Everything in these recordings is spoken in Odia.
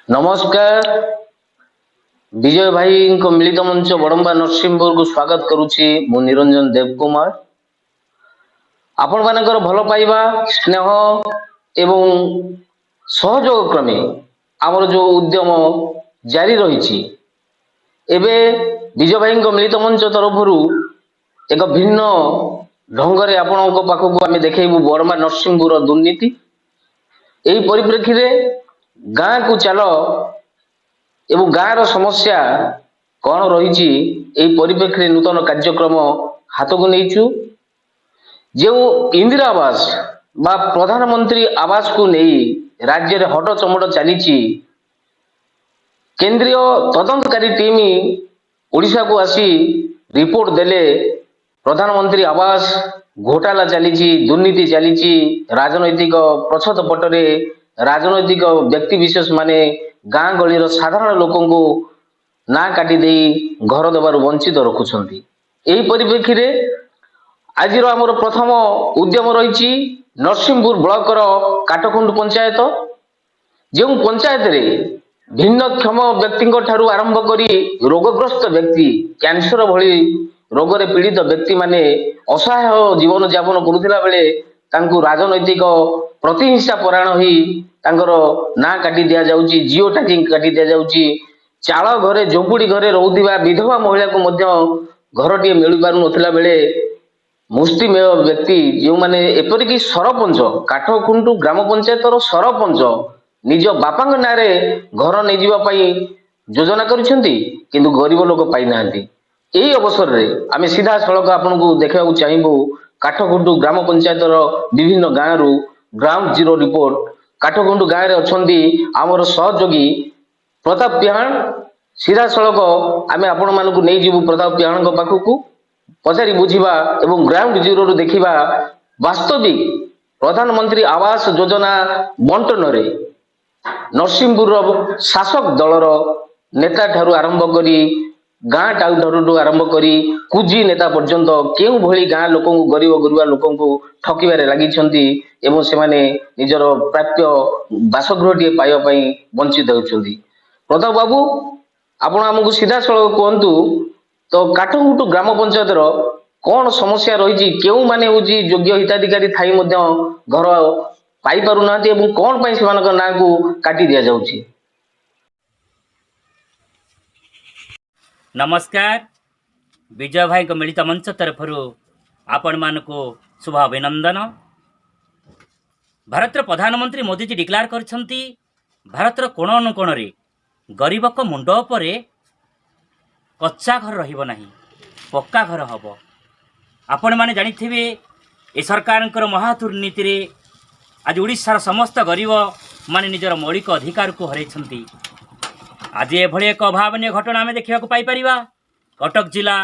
नमस्कार। विजय भाई मिलित मंच बड़म्बा नरसिंहपुर को स्वागत करुच्ची मु निरंजन देवकुमार। आपण मानकर भल पाइबा स्नेह एवं सहयोग क्रमे आमर जो उद्यम जारी रही एबे विजय भाई मिलित मंच तरफ एक भिन्न ढंग से आपण पाखक आम देखू बड़म्बा नरसिंहपुर दुर्नीति यही परिप्रेक्षी में गाँ को चल एवं गाँव समस्या कौन रही परिप्रेक्षी नूतन कार्यक्रम हाथ को नहींचु जो इंदिरा आवास बा प्रधानमंत्री आवास को नहीं राज्य में हट चमट चली केंद्रीय तदंतकारी टीम ओडिशा को आसी रिपोर्ट देले प्रधानमंत्री आवास घोटाला चली दुर्नीति चली राजनैतिक प्रछत पटरे राजनैतिक व्यक्ति विशेष माने गाँ गली साधारण लोक ना काटी दे घर देवार वंचित रखुंट। यही परिप्रेक्षी में आज आमर प्रथम उद्यम रही नरसिंहपुर ब्लॉकर काटकुंड पंचायत जो पंचायत रे भिन्नक्षम व्यक्ति आरंभ करी रोगग्रस्त व्यक्ति कैंसर भली रोग पीड़ित व्यक्ति माने असहाय जीवन यापन करुला बेले राजनैतिक प्रतिहिंसा परायण हो ना काटी दि जाउची जियो टैगिंग काटी दि जाउची चाल घरे झोपड़ी घरे रोहुथिबा विधवा महिला को घर टी मिल पारु नथिला बेले मुष्टिमेय व्यक्ति जो माने एपरिक सरपंच काठकुंडू ग्राम पंचायत सरपंच निज बापा ना घर नहीं जावाई योजना करिसेंती किंतु गरीब लोक पाई नांती। यही अवसर में आम सीधा सड़क आपन को देखा चाहबू काठकुंडू ग्राम पंचायत विभिन्न गाँव रु ग्राउंड जीरो रिपोर्ट काठकुंडू गाँव में अच्छा आमर सहयोगी प्रताप पिहाण सीधा सड़क आम आपण मानक नहीं जीवु प्रताप पिहाण पाखक पचारि बुझा एवं ग्राउंड जीरो रु देखा वास्तविक प्रधानमंत्री आवास योजना बंटन नरसिंहपुर शासक दलर नेता ठारू आरंभ करी गाँ ठारू आरंभ करी कुजी नेता पर्यंत केउ भली गाँ लोक गरीब गुरुआ लोक ठकिबारे लगी एवं से माने निजर प्राप्य बासगृह टी पाइबापी वंचित होती। प्रताप बाबू आपण आमको सीधा सड़क कहतु तो काठकुंडू ग्राम पंचायत कौन समस्या रही केउ माने योग्य हिताधिकारी थाई घर पाई पारु नांती एवं कौन पाई से ना को काटी दिया जाउची। नमस्कार। विजय भाई को मिलित मंच तरफ आपण मान को शुभ अभिनंदन। भारत प्रधानमंत्री मोदी जी डिक्लेयर करछंती भारत कोण अनुकोण रे गरीब को मुंड उपरे कच्चा घर रहिबो नाही पक्का घर हबो। आपण माने जानिथिबे ए सरकारंकर महादुर्नीति रे आज ओडिशार समस्त गरीब माने निजर मौलिक अधिकार को हरैछंती। आज एभली एक अभावनीय घटना आम देखा पाई कटक जिला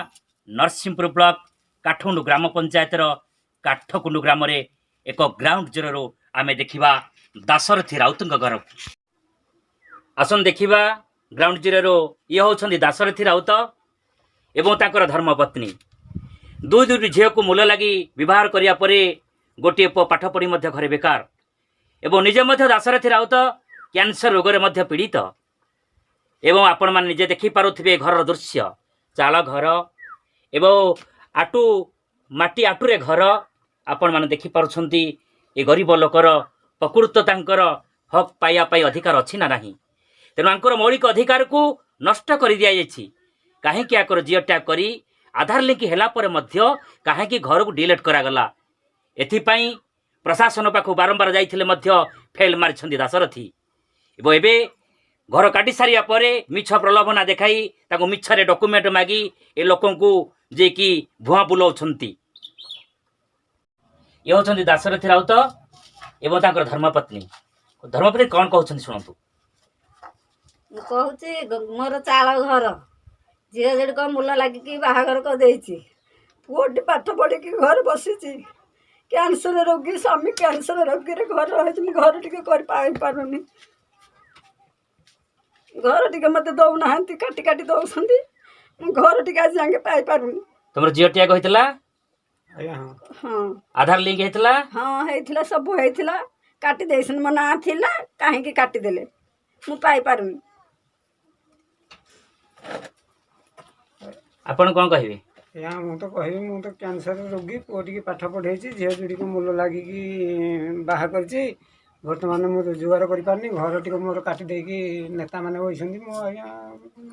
नरसिंहपुर ब्लॉक काठकुंडू ग्राम पंचायतर काठकुंडू ग्राम रे एक ग्राउंड जीरो आम देखा दाशरथी राउत घर। आसन देखा ग्राउंड जीरो ये होती दाशरथी राउत एवं ताकर धर्मपत्नी दुई झील को मूल लगी विवाह करिया परे गोटे पुओ पाठ पढ़ी घरे बेकार एवं निजे दाशरथी राउत कैंसर रोग में पीड़ित एवं आपण मान निजे देखी पारुथिबे घर दृश्य चाल घर एवं आटू माटी आटूरे घर आपण मान देखी पारुछंती। ए गरीब लोकर प्रकृत तांकर हक पाइया पाई अधिकार अछि ना नाही तेणु आंकर मौलिक अधिकार को नष्ट कर दिया जायछि। काहेकि आकर जियो टैग करी आधार लिंक होला पर मध्य काहेकि घर को डिलीट करा गला एथिपाई प्रशासन पाखु बारंबार जाइथिले मध्य फेल मारिछंती दाशरथी एवं एबे घर काटी सारिया परे मिछ प्रलोभना देखाई ताको मिछरे डॉक्यूमेंट मागी ए लोकन को जे कि भुआ बुलाउछंती। ये होछंती दाशरथी राउत एवं ताकर धर्मपत्नी कौन कहउछंती सुनंतु। कहूँ मोर चाल घर झील जेड़ को मूल लगिकी बाहागर कर देछि पुओटी पाठ पढ़ी घर बसी कैंसर रोगी स्वामी कैंसर रोगी रे घर रही घर टी कर पारुनी घर टी मत दौना काटी काटी दौरान घर टी आज जाके पाई पारुनी। तुम जियो टैग होइतला हाँ आधार लिंक होइतला हाँ होइतला सब होइतला काटी देसन मो ना थिला काहे की काटी देले ମୁଁ ପାଇପାରୁନି। ଆପଣ କ'ଣ କହିବେ? ଏହା ମୁଁ ତ କହିବି, ମୁଁ ତ କ୍ୟାନ୍ସର ରୋଗୀ, ପୁଅ ଟିକେ ପାଠ ପଢ଼େଇଛି, ଝିଅ ଯୋଡ଼ିକୁ ମୂଲ ଲାଗିକି ବାହା କରିଛି। ବର୍ତ୍ତମାନ ମୁଁ ରୋଜଗାର କରିପାରୁନି, ଘର ଟିକେ ମୋର କାଟି ଦେଇକି ନେତାମାନେ ବସିଛନ୍ତି, ମୁଁ ଆଜ୍ଞା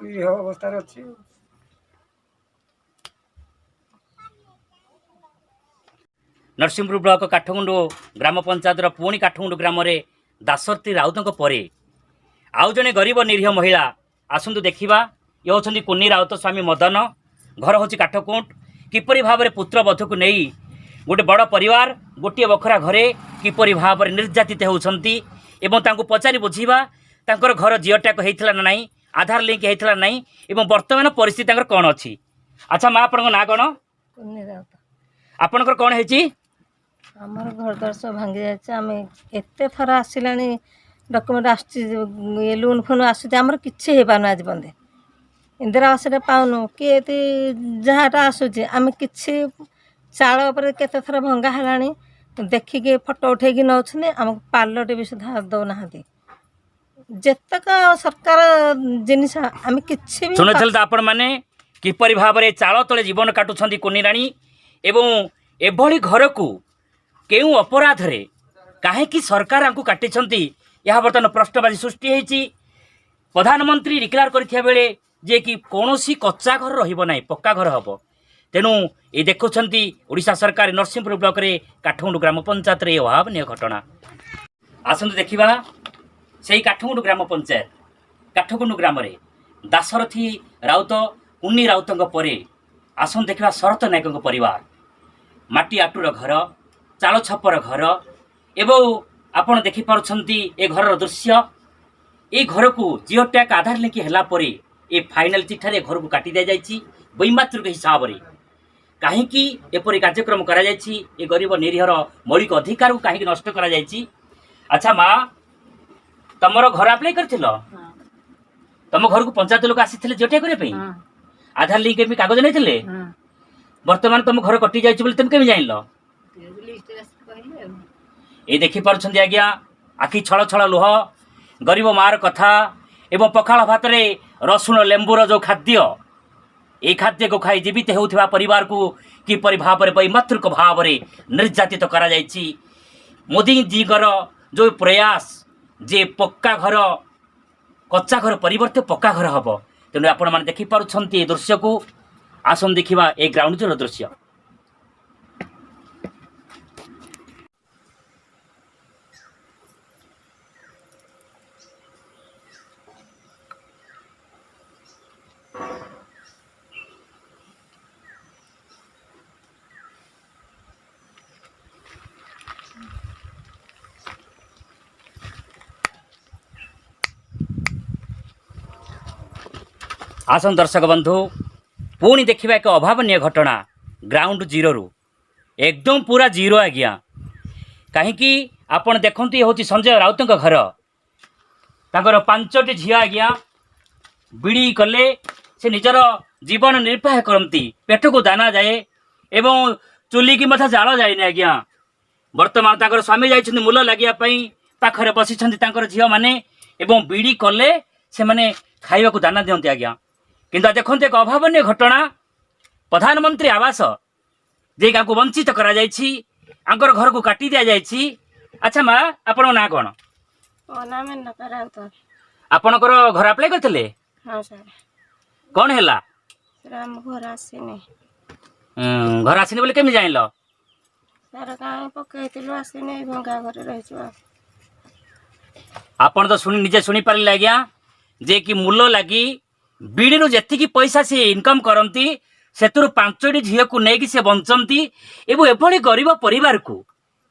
ନିରୀହ ଅବସ୍ଥାରେ ଅଛି। ନରସିଂହପୁର ବ୍ଲକ କାଠଗୁଣ୍ଡୁ ଗ୍ରାମ ପଞ୍ଚାୟତର ପୁଣି କାଠଗୁଣ୍ଡୁ ଗ୍ରାମରେ ଦାଶରଥୀ ରାଉତଙ୍କ ପରେ ଆଉ ଜଣେ ଗରିବ ନିରୀହ ମହିଳା। ଆସନ୍ତୁ ଦେଖିବା। ଇଏ ହେଉଛନ୍ତି କୁନି ରାଉତ ସ୍ୱାମୀ ମଦନ। ଘର ହେଉଛି କାଠକୁଣ୍ଡ। କିପରି ଭାବରେ ପୁତ୍ରବଧୂକୁ ନେଇ ଗୋଟେ ବଡ଼ ପରିବାର ଗୋଟିଏ ବଖରା ଘରେ କିପରି ଭାବରେ ନିର୍ଯାତିତ ହେଉଛନ୍ତି ଏବଂ ତାଙ୍କୁ ପଚାରି ବୁଝିବା ତାଙ୍କର ଘର ଜିଓ ଟ୍ୟାଗ୍ ହେଇଥିଲା ନା ନାହିଁ, ଆଧାର ଲିଙ୍କ ହେଇଥିଲା ନା ନାହିଁ ଏବଂ ବର୍ତ୍ତମାନ ପରିସ୍ଥିତି ତାଙ୍କର କ'ଣ ଅଛି। ଆଚ୍ଛା ମା, ଆପଣଙ୍କ ନାଁ କ'ଣ? କୁନି ରାଉତ। ଆପଣଙ୍କର କ'ଣ ହେଇଛି? ଆମର ଘର ଦ୍ୱାର ସବୁ ଭାଙ୍ଗି ଯାଇଛି। ଆମେ ଏତେ ଥର ଆସିଲାଣି, ଡକୁମେଣ୍ଟ ଆସୁଛି, ଲୋନ୍ ଫୋନ୍ ଆସୁଛି, ଆମର କିଛି ହେଇପାରୁନି ଆଜି ପର୍ଯ୍ୟନ୍ତ। ଇନ୍ଦିରା ଆବାସରେ ପାଉନୁ କି ଏଠି ଯାହାଟା ଆସୁଛି, ଆମେ କିଛି ଚାଳ ଉପରେ କେତେ ଥର ଭଙ୍ଗା ହେଲାଣି, ଦେଖିକି ଫଟୋ ଉଠେଇକି ନେଉଛନ୍ତି, ଆମକୁ ପାଲଟେ ବି ସୁଦ୍ଧା ଦେଉନାହାନ୍ତି। ଯେତେକ ସରକାର ଜିନିଷ ଆମେ କିଛି ବି ଶୁଣିଥିଲେ ତ ଆପଣମାନେ କିପରି ଭାବରେ ଚାଳ ତଳେ ଜୀବନ କାଟୁଛନ୍ତି କୁନି ରାଣୀ ଏବଂ ଏଭଳି ଘରକୁ କେଉଁ ଅପରାଧରେ କାହିଁକି ସରକାର ଆଙ୍କୁ କାଟିଛନ୍ତି, ଏହା ବର୍ତ୍ତମାନ ପ୍ରଶ୍ନବାଚୀ ସୃଷ୍ଟି ହୋଇଛି। ପ୍ରଧାନମନ୍ତ୍ରୀ ଡିକ୍ଲେୟାର କରିଥିବା ବେଳେ ଯେ କି କୌଣସି କଚ୍ଚା ଘର ରହିବ ନାହିଁ, ପକ୍କା ଘର ହେବ। ତେଣୁ ଏ ଦେଖୁଛନ୍ତି ଓଡ଼ିଶା ସରକାର ନରସିଂହପୁର ବ୍ଲକରେ କାଠଗୁଣ୍ଡୁ ଗ୍ରାମ ପଞ୍ଚାୟତରେ ଏ ଅଭାବନୀୟ ଘଟଣା। ଆସନ୍ତୁ ଦେଖିବା ସେହି କାଠଗୁଣ୍ଡୁ ଗ୍ରାମ ପଞ୍ଚାୟତ କାଠଗୁଣ୍ଡୁ ଗ୍ରାମରେ ଦାଶରଥୀ ରାଉତ, କୁନି ରାଉତଙ୍କ ପରେ ଆସନ୍ତୁ ଦେଖିବା ଶରତ ନାୟକଙ୍କ ପରିବାର। ମାଟି ଆଟୁର ଘର, ଚାଳ ଛପର ଘର ଏବଂ ଆପଣ ଦେଖିପାରୁଛନ୍ତି ଏ ଘରର ଦୃଶ୍ୟ। এই ঘরকু জিও ট্যাগ আধার লিঙ্ক হেলা পরে এ ফাইনাল চিঠারে ঘরকু কাটি দিয়াযাইছি বৈমাতৃক হিসাବରେ। কাহিঁকি এপরি কার্যক্রম করা যাইছি? এ গরিব নিরীহর মৌলিক অধিকারକୁ কাহিঁকি নষ্ট করা যাইছি? আচ্ছা মা, ତମର ଘର ଆପ୍ଲାଏ କରିଥିଲ? ତମ ଘରକୁ ପଞ୍ଚାୟତ ଲୋକ ଆସିଥିଲେ ଜିଓ ଟ୍ୟାଗ କରିବା ପାଇଁ? ଆଧାର ଲିଙ୍କ ପାଇଁ କାଗଜ ନେଇଥିଲେ? ବର୍ତ୍ତମାନ ତମ ଘର କଟି ଯାଇଛି ବୋଲି ତମେ କେମିତି ଜାଣିଲ? এই ଦେଖିପାରୁଛନ୍ତି ଆଜ୍ଞା, ଆଖି ଛଳ ଛଳ ଲୁହ, ଗରିବ ମାର କଥା ଏବଂ ପଖାଳ ଭାତରେ ରସୁଣ ଲେମ୍ବୁର ଯେଉଁ ଖାଦ୍ୟ, এই ଖାଦ୍ୟକୁ ଖାଇ ଜୀବିତ ହେଉଥିବା ପରିବାରକୁ କିପରି ଭାବରେ ବୈମାତୃକ ଭାବରେ ନିର୍ଯାତିତ କରାଯାଇଛି। ମୋଦିଜୀଙ୍କର ଯେଉଁ ପ୍ରୟାସ ଯେ ପକ୍କା ଘର, କଚ୍ଚା ଘର ପରିବର୍ତ୍ତେ ପକ୍କା ଘର ହେବ। ତେଣୁ ଆପଣମାନେ ଦେଖିପାରୁଛନ୍ତି ଏ ଦୃଶ୍ୟକୁ। ଆସନ୍ତୁ ଦେଖିବା ଏ ଗ୍ରାଉଣ୍ଡ ଜିରୋର ଦୃଶ୍ୟ। आसन दर्शक बंधु, पुणी देखा एक अभावनीय घटना ग्राउंड जीरो एकदम पूरा जीरो आज्ञा। कहीं आपण देखु ये हूँ संजय राउत घर। तांकर 5टी झील आज्ञा बीड़ी कले से निजर जीवन निर्वाह करती। पेट को दाना जाए एवं चुली की मत जाल जाए आज्ञा। वर्तमान तांकर स्वामी जाइछन्ति मूल लागियापाई, पाखरे बसिछन्ति झील माने एवं बीड़ी कले से माने खाइबा को दाना दियंती आज्ञा। किंतु देखते एक अभावनीय घटना, प्रधानमंत्री आवास जे को वंचित करा जायछि, आंकर घर को काटी दिया जायछि। अच्छा माँ, आपण ना कौन? आपणकर घर अप्लाई करथिले? हाँ सर। कौन हैला? सर हम घर आसीनी। घर आसीनी बोले केमि जानिल? सर काहे पकैतिलु आसीनी, भंगा घर रहिछु। आपण तो सुनी निजे सुनी पारिले आज्ञा जे कि मूल लगी बीड़ी जेतिकी पैसा सी इनकम करती से 5टी झील को लेकिन से बंचती एवं एभली गरीब परिवार को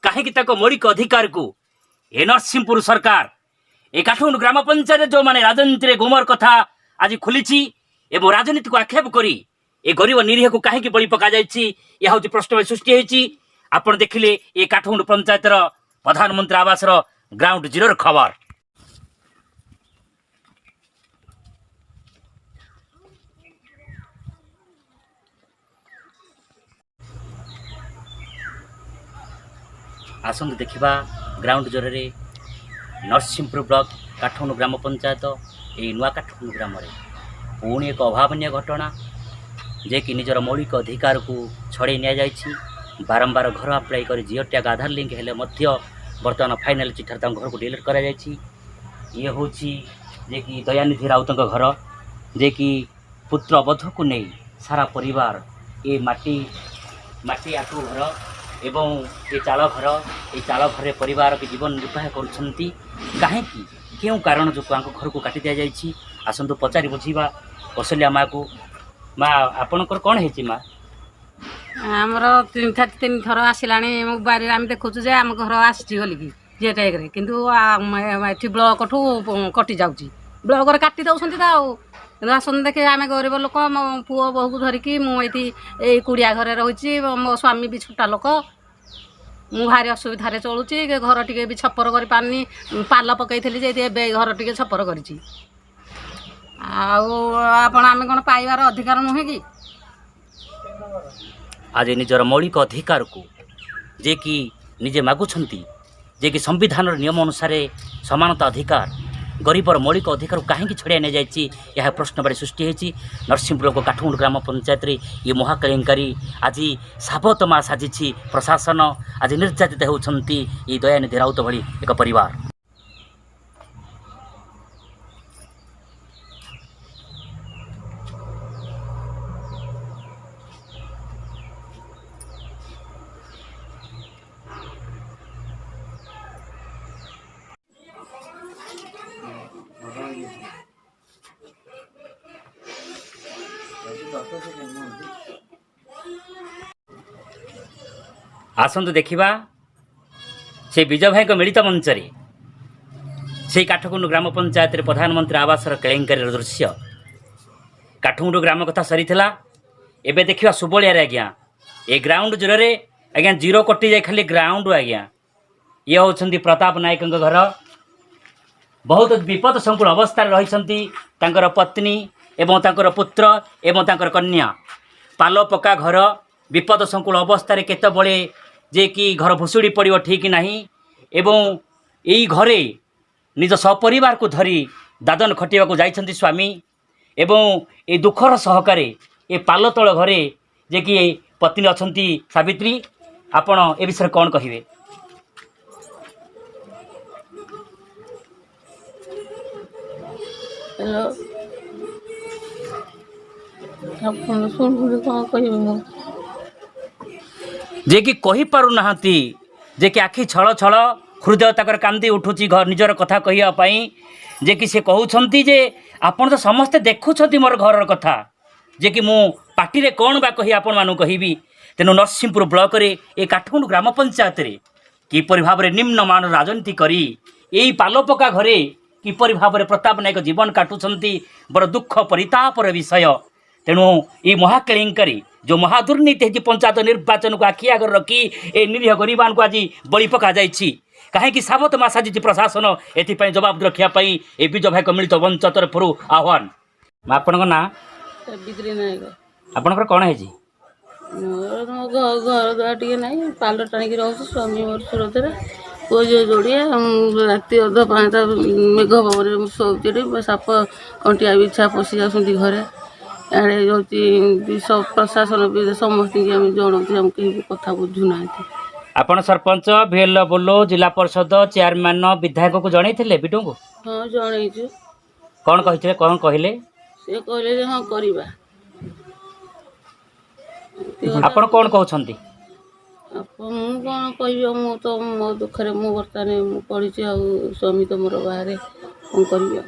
कहीं मौलिक अधिकार को ए नरसिंहपुर सरकार ए काठगुंड ग्राम पंचायत जो माने राजनीति गुमर कथा आज खुली एवं राजनीति को आक्षेप करी ए गरीब निरीह को कहीं बलि पका यह हूँ प्रश्न सृष्टि होती। आप देखिले ए काठगुंड पंचायतर प्रधानमंत्री आवास ग्राउंड जीरो खबर। आसंतु देखिबा ग्राउंड जीरो रे नरसिंहपुर ब्लॉक କାଠୁଣ୍ଡୁ ଗ୍ରାମ ପଞ୍ଚାୟତ ଏହି ନୂଆ କାଠୁଣ୍ଡୁ ଗ୍ରାମରେ ପୁଣି ଏକ ଅଭାବନୀୟ ଘଟଣା ଯେ କି ନିଜର ମୌଳିକ ଅଧିକାରକୁ ଛଡ଼େଇ ନିଆଯାଇଛି। ବାରମ୍ବାର ଘର ଆପ୍ଲାଏ କରି ଜିଓ ଟ୍ୟାଗ୍ ଆଧାର ଲିଙ୍କ ହେଲେ ମଧ୍ୟ ବର୍ତ୍ତମାନ ଫାଇନାଲ୍ ଚିଠାରେ ତାଙ୍କ ଘରକୁ ଡିଲିଟ୍ କରାଯାଇଛି। ଇଏ ହେଉଛି ଯେ କି ଦୟାନିଧି ରାଉତଙ୍କ ଘର, ଯେ କି ପୁତ୍ର ବଧୂକୁ ନେଇ ସାରା ପରିବାର ଏ ମାଟି ଆଟୁ ଘର ଏବଂ ଏ ଚାଳ ଘରେ ପରିବାର କି ଜୀବନ ନିର୍ବାହ କରୁଛନ୍ତି। କାହିଁକି କେଉଁ କାରଣ ଯୋଗୁଁ ଆଙ୍କ ଘରକୁ କାଟି ଦିଆଯାଇଛି? ଆସନ୍ତୁ ପଚାରି ବୁଝିବା କୌଶଲ୍ୟା ମାଆକୁ। ମା, ଆପଣଙ୍କର କ'ଣ ହେଇଛି ମା? ଆମର ତିନି ଥର ଆସିଲାଣି ମୋବାଇଲରେ ଆମେ ଦେଖୁଛୁ ଯେ ଆମ ଘର ଆସିଛି ବୋଲିକି ଜିଓ ଟ୍ୟାଗ୍ରେ, କିନ୍ତୁ ଏଠି ବ୍ଲକଠୁ କଟି ଯାଉଛି। ବ୍ଲକରେ କାଟି ଦେଉଛନ୍ତି ତ ଆଉ। କିନ୍ତୁ ଆସନ୍ତୁ ଦେଖେ, ଆମେ ଗରିବ ଲୋକ, ମୋ ପୁଅ ବୋହୂକୁ ଧରିକି ମୁଁ ଏଇଠି ଏଇ କୁଡ଼ିଆ ଘରେ ରହୁଛି। ମୋ ସ୍ୱାମୀ ବି ଛୋଟା ଲୋକ, ମୁଁ ଭାରି ଅସୁବିଧାରେ ଚଳୁଛି। ଘର ଟିକେ ବି ଛପର କରିପାରୁନି। ପାଲ ପକେଇଥିଲି ଯେ ଏବେ ଘର ଟିକେ ଛପର କରିଛି। ଆଉ ଆମେ କ'ଣ ପାଇବାର ଅଧିକାର ନୁହେଁ କି? ଆଜି ନିଜର ମୌଳିକ ଅଧିକାରକୁ ଯେ କି ନିଜେ ମାଗୁଛନ୍ତି, ଯେ କି ସମ୍ବିଧାନର ନିୟମ ଅନୁସାରେ ସମାନତା ଅଧିକାର, ଗରିବର ମୌଳିକ ଅଧିକାରକୁ କାହିଁକି ଛଡ଼ାଇ ନିଆଯାଇଛି, ଏହା ପ୍ରଶ୍ନବାଚୀ ସୃଷ୍ଟି ହୋଇଛି। ନରସିଂହପୁରଙ୍କ କାଠୁଣ୍ଡୁ ଗ୍ରାମ ପଞ୍ଚାୟତରେ ଏ ମହାକେଳେଙ୍କାରୀ ଆଜି ସାବତମା ସାଜିଛି। ପ୍ରଶାସନ ଆଜି ନିର୍ଯାତିତ ହେଉଛନ୍ତି ଏ ଦୟାନିଧି ରାଉତ ଭଳି ଏକ ପରିବାର। ଆସନ୍ତୁ ଦେଖିବା ସେ ବିଜୟ ଭାଇଙ୍କ ମିଳିତ ମଞ୍ଚରେ ସେହି କାଠଗୁଣ୍ଡୁ ଗ୍ରାମ ପଞ୍ଚାୟତରେ ପ୍ରଧାନମନ୍ତ୍ରୀ ଆବାସର କେଳେଙ୍କାରୀର ଦୃଶ୍ୟ। କାଠଗୁଣ୍ଡୁ ଗ୍ରାମ କଥା ସରିଥିଲା, ଏବେ ଦେଖିବା ସୁବଳିଆରେ। ଆଜ୍ଞା ଏ ଗ୍ରାଉଣ୍ଡ ଜିରୋରେ ଆଜ୍ଞା ଜିରୋ କଟିଯାଏ, ଖାଲି ଗ୍ରାଉଣ୍ଡ। ଆଜ୍ଞା ଇଏ ହେଉଛନ୍ତି ପ୍ରତାପ ନାୟକଙ୍କ ଘର। ବହୁତ ବିପଦ ସଂକୁଳ ଅବସ୍ଥାରେ ରହିଛନ୍ତି ତାଙ୍କର ପତ୍ନୀ ଏବଂ ତାଙ୍କର ପୁତ୍ର ଏବଂ ତାଙ୍କର କନ୍ୟା। ପାଲ ପକ୍କା ଘର, ବିପଦ ସଂକୁଳ ଅବସ୍ଥାରେ କେତେବେଳେ ଯେ କି ଘର ଭୁଷୁଡ଼ି ପଡ଼ିବ ଠିକ୍ ନାହିଁ। ଏବଂ ଏଇ ଘରେ ନିଜ ସପରିବାରକୁ ଧରି ଦାଦନ ଖଟିବାକୁ ଯାଇଛନ୍ତି ସ୍ୱାମୀ। ଏବଂ ଏ ଦୁଃଖର ସହକାରେ ଏ ପାଲ ତଳ ଘରେ ଯେ କି ପତ୍ନୀ ଅଛନ୍ତି ସାବିତ୍ରୀ। ଆପଣ ଏ ବିଷୟରେ କ'ଣ କହିବେ? ହ୍ୟାଲୋ, ଆପଣ ଶୁଣିବି କ'ଣ କହିବି ମୁଁ? ଯେ କି କହିପାରୁନାହାନ୍ତି, ଯେ କି ଆଖି ଛଳ ଛଳ, ହୃଦୟ ତାଙ୍କର କାନ୍ଦି ଉଠୁଛି ନିଜର କଥା କହିବା ପାଇଁ। ଯେ କି ସେ କହୁଛନ୍ତି ଯେ ଆପଣ ତ ସମସ୍ତେ ଦେଖୁଛନ୍ତି ମୋର ଘରର କଥା, ଯେ କି ମୁଁ ପାଟିରେ କ'ଣ ବା କହି ଆପଣମାନଙ୍କୁ କହିବି। ତେଣୁ ନରସିଂହପୁର ବ୍ଲକରେ ଏ କାଠଗୁଣ୍ଡୁ ଗ୍ରାମ ପଞ୍ଚାୟତରେ କିପରି ଭାବରେ ନିମ୍ନମାନର ରାଜନୀତି କରି ଏଇ ପାଲପକା ଘରେ କିପରି ଭାବରେ ପ୍ରତାପ ନାୟକ ଜୀବନ କାଟୁଛନ୍ତି, ବଡ଼ ଦୁଃଖ ପରିତାପର ବିଷୟ। ତେଣୁ ଏ ମହାକେଳେଙ୍କାରୀ ଯେଉଁ ମହାଦୁର୍ନୀତି ହେଇଛି, ପଞ୍ଚାୟତ ନିର୍ବାଚନକୁ ଆଖି ଆଗରେ ରଖି ଏ ନିରୀହ ଗରିବମାନଙ୍କୁ ଆଜି ବଳି ପକାଯାଇଛି। କାହିଁକି ସାବତମା ସାଜିଛି ପ୍ରଶାସନ? ଏଥିପାଇଁ ଜବାବ ରଖିବା ପାଇଁ ଏ ବିଜୟ ଭାଇଙ୍କ ମିଳିତ ମଞ୍ଚ ତରଫରୁ ଆହ୍ୱାନ। ଆପଣଙ୍କ ନାଁ? ବିକ୍ରି ନାୟକ। ଆପଣଙ୍କର କ'ଣ ହେଇଛି? ମୋର ଘର ଦ୍ୱାର ଟିକେ ନାହିଁ, ପାଲ ଟାଣିକି ରହୁଛି। ସ୍ୱାମୀ ମୋର ସୁରତରେ, ପୁଅ ଝିଅ ଯୋଡ଼ିଏ। ରାତି ଅଧ ପାହାନ୍ତା ମେଘ ପବନରେ ମୁଁ ଶୋଉଛି ଏଠି। ସାପ କଣ୍ଟିଆ ବିଛା ପଶି ଯାଉଛନ୍ତି ଘରେ। ଆଡ଼େ ହେଉଛି ପ୍ରଶାସନ ବି ସମସ୍ତଙ୍କୁ ଆମେ ଜଣାଉଛୁ, ଆମକୁ କେହି କଥା ବୁଝୁନାହାନ୍ତି। ଆପଣ ସରପଞ୍ଚ, ଭିଏଲ୍ଓ, ଜିଲ୍ଲା ପରିଷଦ ଚେୟାରମ୍ୟାନ୍, ବିଧାୟକକୁ ଜଣାଇଥିଲେ ବିଟୁଙ୍କୁ? ହଁ ଜଣେଇଛୁ। କ'ଣ କହିଥିଲେ, କ'ଣ କହିଲେ? ସେ କହିଲେ ଯେ ହଁ କରିବା। ଆପଣ କ'ଣ କହୁଛନ୍ତି? ମୁଁ କ'ଣ କହିବି? ମୁଁ ତ ମୋ ଦୁଃଖରେ ମୁଁ ବର୍ତ୍ତମାନ ମୁଁ ପଢ଼ିଛି, ଆଉ ସ୍ୱାମୀ ତ ମୋର ବାହାରେ, କ'ଣ କରିବି ଆଉ?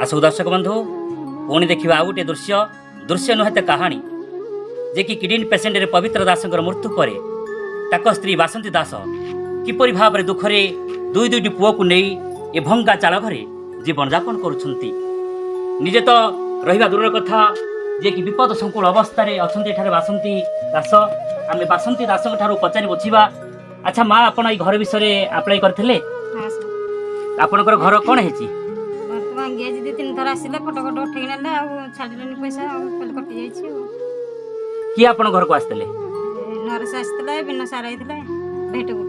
ଆସୁ ଦର୍ଶକ ବନ୍ଧୁ, ପୁଣି ଦେଖିବା ଆଉ ଗୋଟିଏ ଦୃଶ୍ୟ ନୁହେଁ ତ କାହାଣୀ। ଯେ କି କିଡନୀ ପେସେଣ୍ଟରେ ପବିତ୍ର ଦାସଙ୍କର ମୃତ୍ୟୁ ପରେ ତାଙ୍କ ସ୍ତ୍ରୀ ବାସନ୍ତୀ ଦାସ କିପରି ଭାବରେ ଦୁଃଖରେ ଦୁଇଟି ପୁଅକୁ ନେଇ ଏ ଭଙ୍ଗା ଚାଳ ଘରେ ଜୀବନଯାପନ କରୁଛନ୍ତି। ନିଜେ ତ रहिबा दूर कथा जे कि विपद संकुल अवस्था अच्छा एठारे बासंती दास आम बासंती दास ठारू पचारि बुझा। अच्छा माँ आपण ये घर विषय आप्लाय करथिले हाँ सर आपणकर घर कौन है घर तो भांगी ଯାଇଛି 2-3 ଥର ଆସିଲେ ଫଟୋ ଫଟୋ ଉଠେଇକି ନେଲେ ଆଉ ଛାଡ଼ିଲେନି ପଇସା ଆଉ ଖାଲି କଟି ଯାଇଛି ଆଉ किए आपण घर को आसते? ନରେଶ ଆସିଥିଲେ ବିନୋଦ ସାର୍ ହେଇଥିଲେ ଭେଟକୁ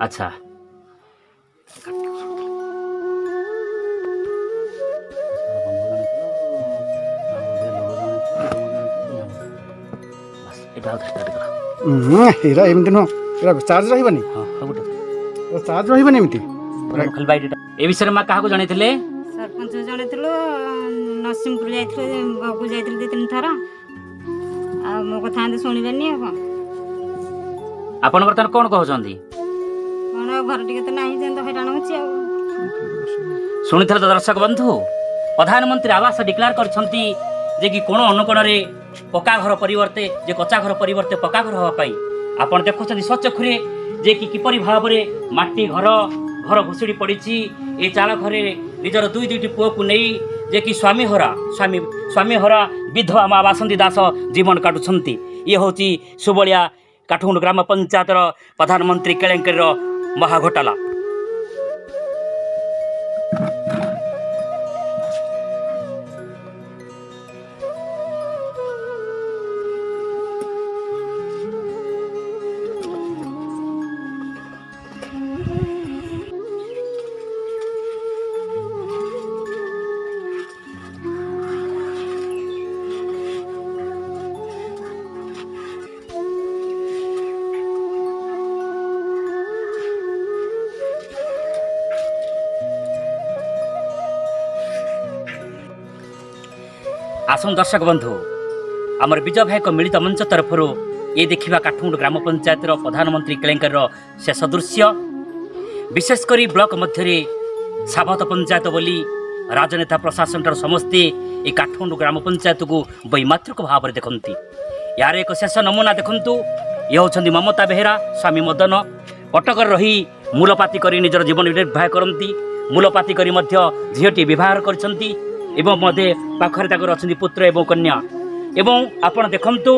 अच्छा ଏଇଟା ଏମିତି ନୁହଁ, ଏଇଟା ଚାର୍ଜ ରହିବନି, ଚାର୍ଜ ରହିବନି ଏମିତି। ए विषय में क्या जनइले? ସରପଞ୍ଚ ଜଣେଇଥିଲୁ ନରସିଂହପୁର ଯାଇଥିଲୁ ବକୁ ଯାଇଥିଲୁ 2-3 ଥର ଆଉ ମୋ କଥା ଏମିତି ଶୁଣିଲେନି ଆଉ କ'ଣ आपण बर्तमान कौन कहते? କ'ଣ ଆଉ ଘର ଟିକେ ତ ନାହିଁ ଯେମିତି ହଇରାଣ ହେଉଛି ଆଉ शुणी तो दर्शक बंधु प्रधानमंत्री आवास डिक्लेयर करछंती जे कि कोण अनुकोण रे पक्का घर परिवर्ते जे कच्चा घर परिवर्ते पक्का घर हवा पाई आपण देखुछंती सचखुरे जे कि किपरि भाव रे माटी घर घर घुसुड़ी पड़ीची ए चाल घरे निजर 2-2टी पुओ को नहीं जे कि स्वामी हरा विधवा माँ बासंती दास जीवन काटुछंती। ये होची सुबलिया काठगुंड ग्राम पंचायत प्रधानमंत्री केलेंकर महाघोटाला। आसन दर्शक बंधु आमर विजय भाई मिलित मंच तरफ ये देखा काठगुंड ग्राम पंचायत प्रधानमंत्री केलेंकर शेष दृश्य विशेषकर ब्लॉक मध्य साबत पंचायत बोली राजनेता प्रशासन समस्ते ये काठगुंड ग्राम पंचायत को वैमात्रिक भाव में देखती। यार एक शेष नमूना देखु ये होती ममता बेहेरा स्वामी मदन कटकर रही मूलपाती कर निजर जीवन निर्वाह करती मूलपाती कर झीटी व्यवहार करछंती एवं मध्य पाखरे ताकर अछंती पुत्र एवं कन्या एवं आपण देखंतु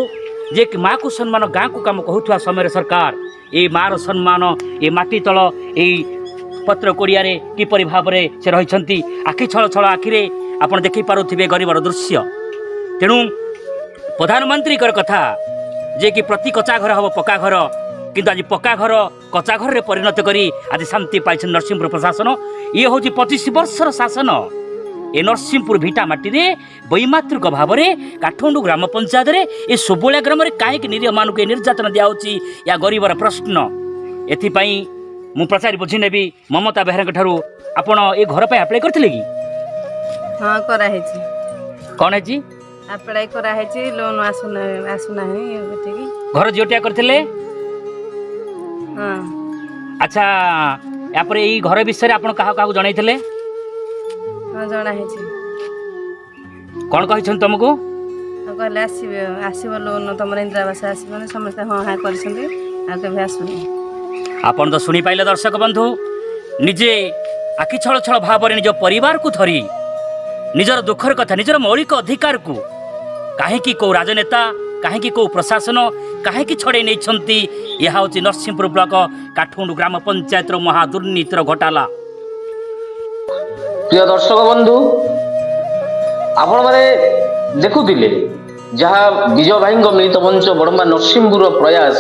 जे माँ को सम्मान गाँ को काम कहूथुआ समय सरकार ए माँ सम्मान ए माटी तल ए पत्र कोड़िया किपरि भाव में से रही आखि छल छल आखिरे आपण देखि पारुथिबे गरीबर दृश्य। तेणु प्रधानमंत्री कथा जे कि प्रति कच्चा घर हम पक्का घर किंतु आज पक्का घर कच्चा घर रे परिणत करी आज शांति पाई नरसिंहपुर प्रशासन। ये हूँ 25 वर्षर शासन ए नरसिंहपुर भिटा माटी रे वैमात्रिक भाव में काठगुंड ग्राम पंचायत रे ए सुबलिया ग्राम रे काहे निरीह मानू के निर्यातन दिया होची या गरीबर प्रश्न एथिपाई मु प्रचार बुझी नेबी ममता बेहरा ठारू आपण ए घर पे अप्लाई करथिले कि? हाँ कराहेछि। कोन है जी अप्लाई कराहेछि लोन आसुना है घर जियोटिया करथिले? हाँ अच्छा यापर ए घर विषय आपण काहा काहा जणाइथिले? हाँ जणाहेछि। कोन कहिछन तुमको? कहले आसब लोन तुम इंदिरा आवास आसब समस्त हाँ हाँ कर आसुनी। आपण तो शुणी पाइले दर्शक बंधु निजे आखि छल छल भाव में निज परिवार को धरी निजर दुखर कथा निजर मौलिक अधिकार को कहीं कौ राजनेता कहीं कौ प्रशासन कहीं छड़े नहीं। यह हूँ नरसिंहपुर ब्लॉक काठगुंड ग्राम पंचायत महादुर्नीतिर घोटाला। प्रिय दर्शक बंधु आपण मैंने देखुले जहाँ विजय भाई मिलित मंच बड़म्बा नरसिंहपुर प्रयास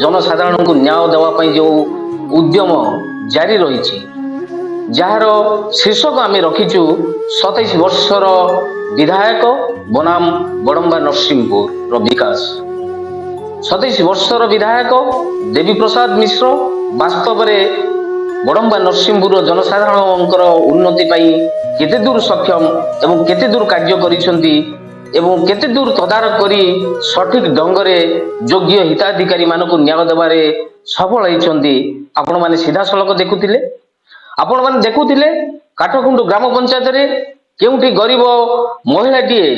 जनसाधारण को न्याय देवाई जो उद्यम जारी रही जार शीर्षक आम रखीचु 27 वर्षर विधायक बनाम बड़म्बा नरसिंहपुर विकास। 27 वर्षर विधायक देवी प्रसाद मिश्र वास्तव में बड़म्बा नरसिंहपुर जनसाधारण उन्नति केते दूर सक्षम एवं केते दूर कार्य करिसेंती एवं केते दूर तदारक करी सठिक ढंगरे योग्य हिताधिकारी मानक न्याय देवारे सफल होइछंती। आपण माने सीधा सड़क देखुथिले आपण माने देखुथिले काठगुंड ग्राम पंचायत रे केउठी गरीब महिलाटीए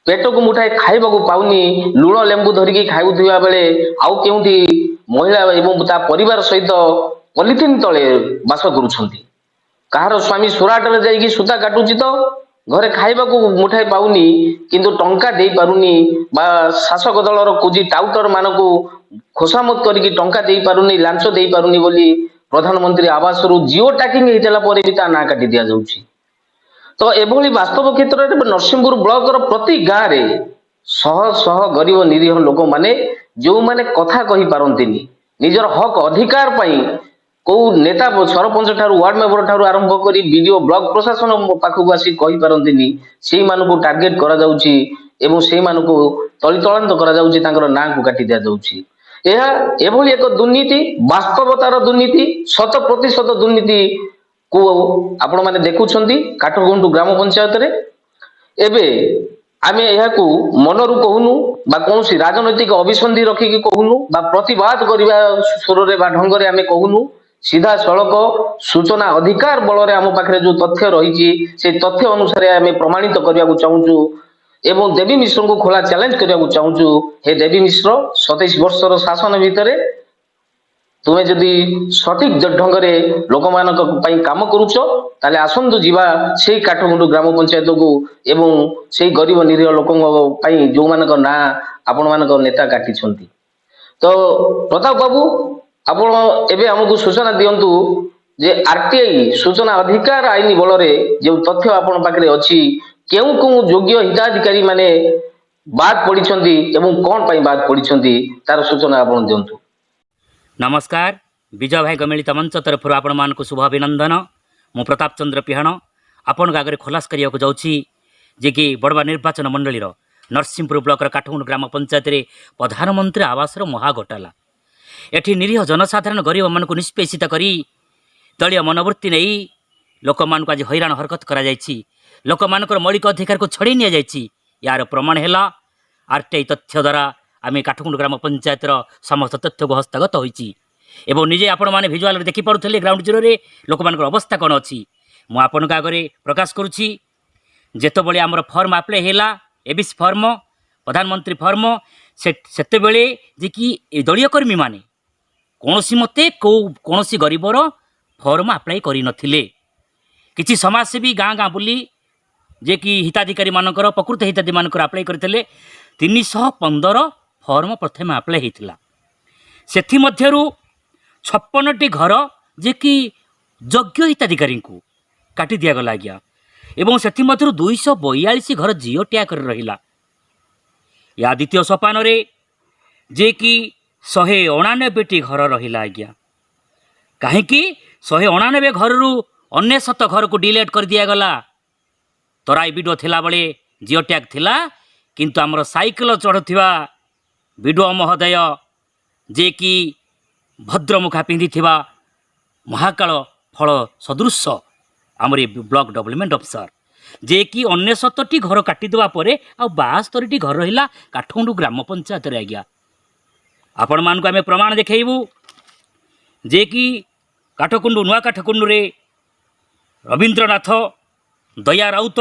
पेट को मुठाए खाइबा को पाउनी लुण लेंबू धरिकी खाउथिबा बेले आउ केउठी महिला एवं ता परिवार सहित पॉलिथिन तले बास करूछंती। कहार स्वामी सुराट रे जाइकी सूता काटुची तो ଘରେ ଖାଇବାକୁ ମୁଠାଏ ପାଉନି କିନ୍ତୁ ଟଙ୍କା ଦେଇପାରୁନି ବା ଶାସକ ଦଳର କୁଜି ଟାଉଟର ମାନଙ୍କୁ ଖୋସାମତ କରିକି ଟଙ୍କା ଦେଇପାରୁନି ଲାଞ୍ଚ ଦେଇପାରୁନି ବୋଲି ପ୍ରଧାନମନ୍ତ୍ରୀ ଆବାସରୁ ଜିଓ ଟ୍ୟାଗିଂ ହେଇଥିଲା ପରେ ବି ତା ନାଁ କାଟି ଦିଆଯାଉଛି। ତ ଏଭଳି ବାସ୍ତବ କ୍ଷେତ୍ରରେ ନରସିଂହପୁର ବ୍ଲକର ପ୍ରତି ଗାଁରେ ଶହ ଶହ ଗରିବ ନିରୀହ ଲୋକମାନେ ଯେଉଁମାନେ କଥା କହିପାରନ୍ତିନି ନିଜର ହକ୍ ଅଧିକାର ପାଇଁ କୋଉ ନେତା ସରପଞ୍ଚ ଠାରୁ ୱାର୍ଡ ମେମ୍ବର ଠାରୁ ଆରମ୍ଭ କରି ବିଡିଓ ବ୍ଲକ ପ୍ରଶାସନ ପାଖକୁ ଆସି କହିପାରନ୍ତିନି ସେଇମାନଙ୍କୁ ଟାର୍ଗେଟ କରାଯାଉଛି ଏବଂ ସେଇମାନଙ୍କୁ ତଳିତଳାନ୍ତ କରାଯାଉଛି ତାଙ୍କର ନାଁକୁ କାଟି ଦିଆଯାଉଛି। ଏହା ଏଭଳି ଏକ ଦୁର୍ନୀତି ବାସ୍ତବତାର ଦୁର୍ନୀତି 100% ଦୁର୍ନୀତି କୁ ଆପଣମାନେ ଦେଖୁଛନ୍ତି କାଠଗୁଣ୍ଡୁ ଗ୍ରାମ ପଞ୍ଚାୟତରେ। ଏବେ ଆମେ ଏହାକୁ ମନରୁ କହୁନୁ ବା କୌଣସି ରାଜନୈତିକ ଅଭିସନ୍ଧି ରଖିକି କହୁନୁ ବା ପ୍ରତିବାଦ କରିବା ସ୍ୱରରେ ବା ଢଙ୍ଗରେ ଆମେ କହୁନୁ ସିଧାସଳଖ ସୂଚନା ଅଧିକାର ବଳରେ ଆମ ପାଖରେ ଯୋଉ ତଥ୍ୟ ରହିଛି ସେଇ ତଥ୍ୟ ଅନୁସାରେ ଆମେ ପ୍ରମାଣିତ କରିବାକୁ ଚାହୁଁଛୁ ଏବଂ ଦେବୀ ମିଶ୍ରଙ୍କୁ ଖୋଲା ଚ୍ୟାଲେଞ୍ଜ କରିବାକୁ ଚାହୁଁଛୁ। ହେ ଦେବୀ ମିଶ୍ର 27 ବର୍ଷର ଶାସନ ଭିତରେ ତୁମେ ଯଦି ସଠିକ ଢଙ୍ଗରେ ଲୋକମାନଙ୍କ ପାଇଁ କାମ କରୁଛ ତାହେଲେ ଆସନ୍ତୁ ଯିବା ସେଇ କାଠଗୁଣ୍ଡୁ ଗ୍ରାମ ପଞ୍ଚାୟତକୁ ଏବଂ ସେଇ ଗରିବ ନିରୀହ ଲୋକଙ୍କ ପାଇଁ ଯୋଉମାନଙ୍କ ନାଁ ଆପଣମାନଙ୍କ ନେତା କାଟିଛନ୍ତି। ତ ପ୍ରତାପ ବାବୁ ଆପଣ ଏବେ ଆମକୁ ସୂଚନା ଦିଅନ୍ତୁ ଯେ ଆରଟିଆଇ ସୂଚନା ଅଧିକାର ଆଇନ ବଳରେ ଯେଉଁ ତଥ୍ୟ ଆପଣଙ୍କ ପାଖରେ ଅଛି କେଉଁ କେଉଁ ଯୋଗ୍ୟ ହିତାଧିକାରୀ ମାନେ ବାଦ ପଡ଼ିଛନ୍ତି ଏବଂ କ'ଣ ପାଇଁ ବାଦ ପଡ଼ିଛନ୍ତି ତାର ସୂଚନା ଆପଣ ଦିଅନ୍ତୁ। ନମସ୍କାର, ବିଜୟ ଭାଇ ମିଳିତ ମଞ୍ଚ ତରଫରୁ ଆପଣମାନଙ୍କୁ ଶୁଭ ଅଭିନନ୍ଦନ। ମୁଁ ପ୍ରତାପ ଚନ୍ଦ୍ର ପିହାଣ ଆପଣଙ୍କ ଆଗରେ ଖୋଲାସ କରିବାକୁ ଯାଉଛି ଯେ କି ବଡ଼ବା ନିର୍ବାଚନ ମଣ୍ଡଳୀର ନରସିଂହପୁର ବ୍ଲକର କାଠଗୁଣ୍ଡୁ ଗ୍ରାମ ପଞ୍ଚାୟତରେ ପ୍ରଧାନମନ୍ତ୍ରୀ ଆବାସର ମହା ଘୋଟାଲା। ଏଠି ନିରୀହ ଜନସାଧାରଣ ଗରିବମାନଙ୍କୁ ନିଷ୍ପେଷିତ କରି ଦଳୀୟ ମନୋବୃତ୍ତି ନେଇ ଲୋକମାନଙ୍କୁ ଆଜି ହଇରାଣ ହରକତ କରାଯାଇଛି। ଲୋକମାନଙ୍କର ମୌଳିକ ଅଧିକାରକୁ ଛଡ଼େଇ ନିଆଯାଇଛି। ଏହାର ପ୍ରମାଣ ହେଲା ଆରଟିଆଇ ତଥ୍ୟ ଦ୍ୱାରା ଆମେ କାଠଗୁଣ୍ଡୁ ଗ୍ରାମ ପଞ୍ଚାୟତର ସମସ୍ତ ତଥ୍ୟକୁ ହସ୍ତଗତ ହୋଇଛି ଏବଂ ନିଜେ ଆପଣମାନେ ଭିଜୁଆଲରେ ଦେଖିପାରୁଥିଲେ ଗ୍ରାଉଣ୍ଡ ଜିରୋରେ ଲୋକମାନଙ୍କର ଅବସ୍ଥା କ'ଣ ଅଛି। ମୁଁ ଆପଣଙ୍କ ଆଗରେ ପ୍ରକାଶ କରୁଛି ଯେତେବେଳେ ଆମର ଫର୍ମ ଆପ୍ଲାଏ ହେଲା ଏବିସି ଫର୍ମ ପ୍ରଧାନମନ୍ତ୍ରୀ ଫର୍ମ ସେତେବେଳେ ଯେ କି ଏ ଦଳୀୟ କର୍ମୀମାନେ କୌଣସି ମତେ କୌଣସି ଗରିବର ଫର୍ମ ଆପ୍ଲାଏ କରିନଥିଲେ। କିଛି ସମାଜସେବୀ ଗାଁ ଗାଁ ବୁଲି ଯେ କି ହିତାଧିକାରୀମାନଙ୍କର ପ୍ରକୃତ ହିତାଧିକାରୀମାନଙ୍କର ଆପ୍ଲାଏ କରିଥିଲେ। 315 ଫର୍ମ ପ୍ରଥମେ ଆପ୍ଲାଏ ହେଇଥିଲା। ସେଥିମଧ୍ୟରୁ 56ଟି ଘର ଯେ କି ଯୋଗ୍ୟ ହିତାଧିକାରୀଙ୍କୁ କାଟି ଦିଆଗଲା ଆଜ୍ଞା ଏବଂ ସେଥିମଧ୍ୟରୁ 242 ଘର ଜିଓ ଟ୍ୟାଗରେ ରହିଲା। ୟା ଦ୍ୱିତୀୟ ସୋପାନରେ ଯେ କି 199ଟି ଘର ରହିଲା ଆଜ୍ଞା। କାହିଁକି 199 ଘରରୁ 99 ଘରକୁ ଡିଲେଟ୍ କରି ଦିଆଗଲା। ତରାଇ ବିଡିଓ ଥିଲାବେଳେ ଜିଓ ଟ୍ୟାଗ୍ ଥିଲା କିନ୍ତୁ ଆମର ସାଇକେଲ ଚଢ଼ୁଥିବା ବିଡିଓ ମହୋଦୟ ଯେ କି ଭଦ୍ରମୁଖା ପିନ୍ଧିଥିବା ମହାକାଳ ଫଳ ସଦୃଶ ଆମର ଏ ବ୍ଲକ ଡେଭଲପମେଣ୍ଟ ଅଫିସର ଯେ କି 99ଟି ଘର କାଟିଦେବା ପରେ ଆଉ 72ଟି ଘର ରହିଲା କାଠଗୁଣ୍ଡୁ ଗ୍ରାମ ପଞ୍ଚାୟତରେ ଆଜ୍ଞା। ଆପଣମାନଙ୍କୁ ଆମେ ପ୍ରମାଣ ଦେଖାଇବୁ ଯେ କି କାଠଗୁଣ୍ଡୁ ନୂଆ କାଠଗୁଣ୍ଡୁରେ ରବୀନ୍ଦ୍ରନାଥ, ଦୟା ରାଉତ,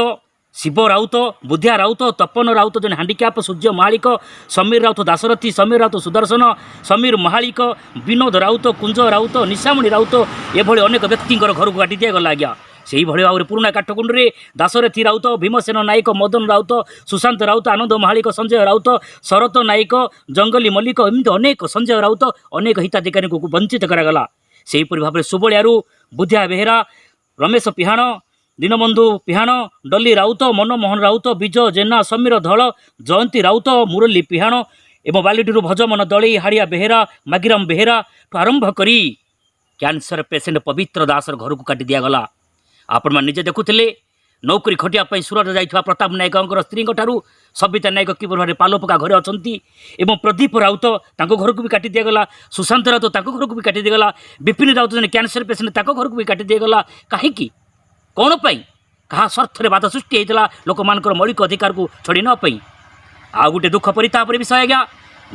ଶିବ ରାଉତ, ବୁଦ୍ଧିଆ ରାଉତ, ତପନ ରାଉତ ଜଣେ ହାଣ୍ଡିକ୍ୟାପ୍, ସୂର୍ଯ୍ୟ ମହାଳିକ, ସମୀର ରାଉତ ଦାଶରଥୀ, ସମୀର ରାଉତ ସୁଦର୍ଶନ, ସମୀର ମହାଳିକ, ବିନୋଦ ରାଉତ, କୁଞ୍ଜ ରାଉତ, ନିଶାମଣି ରାଉତ ଏଭଳି ଅନେକ ବ୍ୟକ୍ତିଙ୍କର ଘରକୁ କାଟି ଦିଆଗଲା ଆଜ୍ଞା। ସେହିଭଳି ଭାବରେ ପୁରୁଣା କାଠଗୁଣ୍ଡୁରେ ଦାଶରଥୀ ରାଉତ, ଭୀମସେନ ନାୟକ, ମଦନ ରାଉତ, ସୁଶାନ୍ତ ରାଉତ, ଆନନ୍ଦ ମହାଳିକ, ସଞ୍ଜୟ ରାଉତ, ଶରତ ନାୟକ, ଜଙ୍ଗଲୀ ମଲ୍ଲିକ ଏମିତି ଅନେକ ସଞ୍ଜୟ ରାଉତ ଅନେକ ହିତାଧିକାରୀଙ୍କୁ ବଞ୍ଚିତ କରାଗଲା। ସେହିପରି ଭାବରେ ସୁବଳିଆରୁ ବୁଦ୍ଧିଆ ବେହେରା, ରମେଶ ପିହାଣ, ଦୀନବନ୍ଧୁ ପିହାଣ, ଡଲି ରାଉତ, ମନମୋହନ ରାଉତ, ବିଜୟ ଜେନା, ସମୀର ଧଳ, ଜୟନ୍ତୀ ରାଉତ, ମୁରଲୀ ପିହାଣ ଏବଂ ବାଲିଟିରୁ ଭଜମନ ଦଳେଇ, ହାଡ଼ିଆ ବେହେରା, ମାଗିରାମ ବେହେରାଠୁ ଆରମ୍ଭ କରି କ୍ୟାନ୍ସର ପେସେଣ୍ଟ ପବିତ୍ର ଦାସର ଘରକୁ କାଟି ଦିଆଗଲା। ଆପଣମାନେ ନିଜେ ଦେଖୁଥିଲେ ନୌକରି ଖଟିବା ପାଇଁ ସୁରଟ ଯାଇଥିବା ପ୍ରତାପ ନାୟକଙ୍କର ସ୍ତ୍ରୀଙ୍କ ଠାରୁ ସବିତା ନାୟକ କିପରି ଭାବରେ ପାଲପକା ଘରେ ଅଛନ୍ତି ଏବଂ ପ୍ରଦୀପ ରାଉତ ତାଙ୍କ ଘରକୁ ବି କାଟି ଦିଆଗଲା। ସୁଶାନ୍ତ ରାଉତ ତାଙ୍କ ଘରକୁ ବି କାଟି ଦିଆଗଲା। ବିପିନ ରାଉତ ଜଣେ କ୍ୟାନ୍ସର ପେସେଣ୍ଟ ତାଙ୍କ ଘରକୁ ବି କାଟି ଦିଆଗଲା। କାହିଁକି କ'ଣ ପାଇଁ କାହା ସ୍ୱାର୍ଥରେ ବାଧା ସୃଷ୍ଟି ହେଇଥିଲା ଲୋକମାନଙ୍କର ମୌଳିକ ଅଧିକାରକୁ ଛଡ଼ି ନେବା ପାଇଁ। ଆଉ ଗୋଟେ ଦୁଃଖ ପରିତାପର ବିଷୟ ଆଜ୍ଞା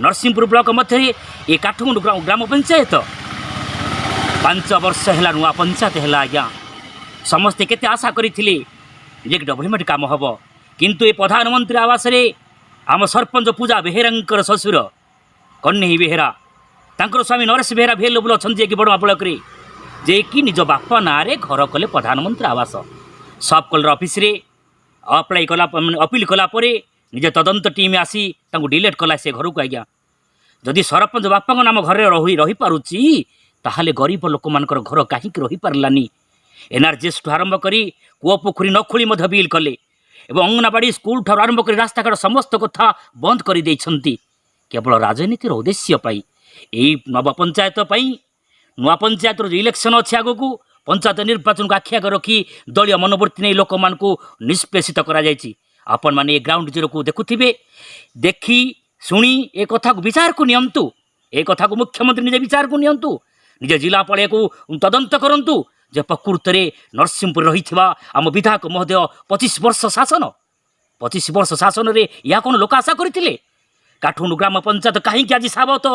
ନରସିଂହପୁର ବ୍ଲକ ମଧ୍ୟରେ ଏ କାଠଗୁଣ୍ଡୁ ଗ୍ରାମ ପଞ୍ଚାୟତ 5 ବର୍ଷ ହେଲା ନୂଆ ପଞ୍ଚାୟତ ହେଲା ଆଜ୍ଞା। ସମସ୍ତେ କେତେ ଆଶା କରିଥିଲେ ଯେ ଡେଭଲପମେଣ୍ଟ କାମ ହେବ କିନ୍ତୁ ଏ ପ୍ରଧାନମନ୍ତ୍ରୀ ଆବାସରେ ଆମ ସରପଞ୍ଚ ପୂଜା ବେହେରାଙ୍କର ଶ୍ୱଶୁର କହ୍ନେଇ ବେହେରା ତାଙ୍କର ସ୍ୱାମୀ ନରେଶ ବେହେରା ଭେଲେବୁଲ ଅଛନ୍ତି ଯେ କି ବଡ଼ ବ୍ଲକରେ ଯେ କି ନିଜ ବାପା ନାଁରେ ଘର କଲେ ପ୍ରଧାନମନ୍ତ୍ରୀ ଆବାସ। ସବ୍ କଲର ଅଫିସରେ अप्लाई कला अपिल कलापर निज तदंत टीम आसी डिलीट कला से घर को आज्ञा जदि सरपंच बापा नाम घर रही पारुची ताहले गरीब लोक मानकर घर कहीं रही पारलानी एनआरजीएस ठू आरंभ करी कूଅ पोखरी न खोली बिल कले एवं अंगनवाड़ी स्कूल ठार आरंभ कर रास्ताघाट समस्त कथा बंद कर केवल राजनीतिर उद्देश्य पाई यही नव पंचायत नुआ पंचायत जो इलेक्शन अच्छे आग को पंचायत निर्वाचन को आखि आगे रखी दलीय मनोवृत्ति नहीं लोक मान निष्पेषित आपण मैंने ग्राउंड जीरो को देखुथिबे देखी शुणी ए कथा को विचार को नियंतु ए कथा को मुख्यमंत्री निजे विचार को नियंतु निजे जिलापाल को तदंत करंतु जे प्रकृत में नरसिंहपुर रही आम विधायक महोदय 25 वर्ष शासन 25 वर्ष शासन रे या कौन लोक आशा करते काठमांडू ग्राम पंचायत कहीं आज साबत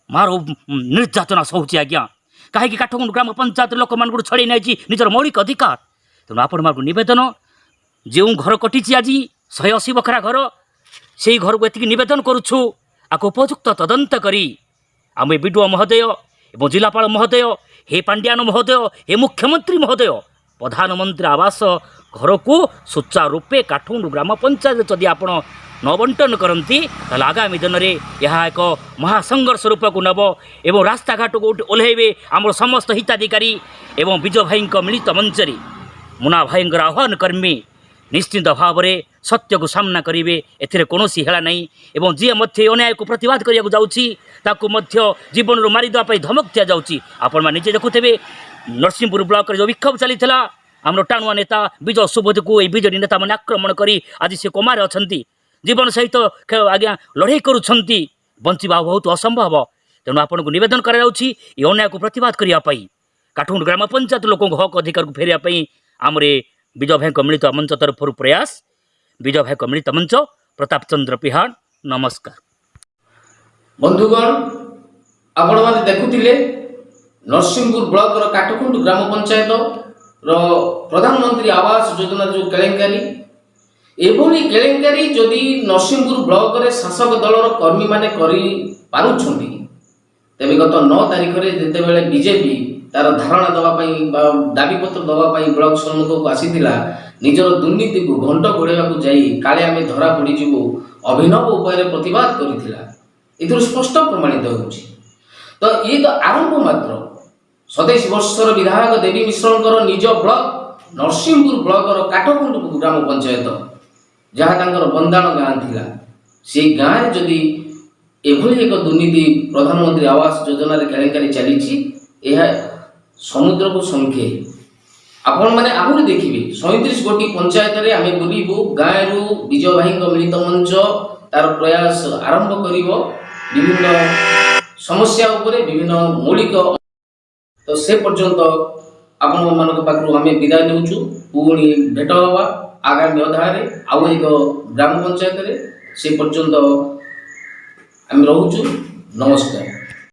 मार निर्यातना सहूची आज्ञा कहीं काठमांडू ग्राम पंचायत लोक मान छड़े नहीं निजर मौलिक अधिकार तेणु आपण मान नवेदन जो घर कटी आज 180 बखरा घर से घर को एति नवेदन करुछु आपको उपयुक्त तदंत करी आम विडुओ महोदय एवं जिलापाल महोदय हे पांड्यान महोदय हे मुख्यमंत्री महोदय प्रधानमंत्री आवास घर को सुचारूपे काठमांडू ग्राम पंचायत जदि आपण न बंटन करती आगामी दिन में यह एक महासंघर्ष रूप को नब एवं रास्ताघाट को ओह्लैबे आम समस्त हिताधिकारी एवं विजय भाई मिलित मंचरे मुना भाई आह्वान कर्मी निश्चिंत भाव में सत्य को सामना करेंगे एथिरे कौनसी हेला नहीं एवं जी मध्य अन्याय को प्रतिवाद करने जाऊँगी ताकू मध्य जीवन रू मारिदेवाई धमक दि जाऊँगी आपण मैंने निजे देखुथे नरसिंहपुर ब्लॉक जो विक्षोभ चलीला आम टाणुआ नेता विजय सुबोध को विजेडी नेता मैंने आक्रमण कर आज से कोमार अच्छा जीवन सहित आज्ञा लड़ाई करुँच बंचा बहुत असंभव तेणु आपन को नवेदन कराई अन्याय को प्रतिवाद करने काठमांडू ग्राम पंचायत लोक हक अधिकार को फेरिया आमरे विजय भाई मिलित मंच तरफ प्रयास विजय भाई मिलित मंच प्रताप चंद्र पिहाड़ नमस्कार। बंधुगण आपण मैंने देखुथिले नरसिंहपुर ब्लॉक रो काठमांडू ग्राम पंचायत रो प्रधानमंत्री आवास योजना जो केलेंकारी एभली केलेंकारी जदि नरसिंहपुर ब्लॉक रे शासक दल रो कर्मी माने करि पारुछंती तेबे गत 9 तारिख रे जेतेबेले बीजेपी तार धारणा दवापाई दाबीपत्र दवापाई ब्लॉक सम्मुख को आसीथिला निजर दुर्नीति को घंट घोड़ेवा को जाई काले आमे धरा पड़ी जीवो अभिनव उपाय प्रतिवाद करिथिला एथुर स्पष्ट प्रमाणित होउची तो ये तो आरंभ मात्र 27 वर्षर विधायक देवी मिश्रकर निज ब्लॉक नरसिंहपुर ब्लॉक रो काठमांडू ग्राम पंचायत जहाँ तांकर बंदाण गाँ थिला से गाँ रे जदि एभली एक दुर्नीति प्रधानमंत्री आवास योजना रे केलेंकारी चलीची यह समुद्र को संख्ये आपण मैंने आहरी देखिए 37 गोटी पंचायत रे आमे बुलिबु गाँ रु विजय भाई मिलित मंच तार प्रयास आरंभ करिवो विभिन्न समस्या उपरे विभिन्न मौलिक तो से पर्यंत आपण मानक पाखरु आमे विदाय नेउछु पुणी भेट हवा आगामी अध्याय आउ एक ग्राम पंचायत रे से पर्यंत आमे रहूछु नमस्कार।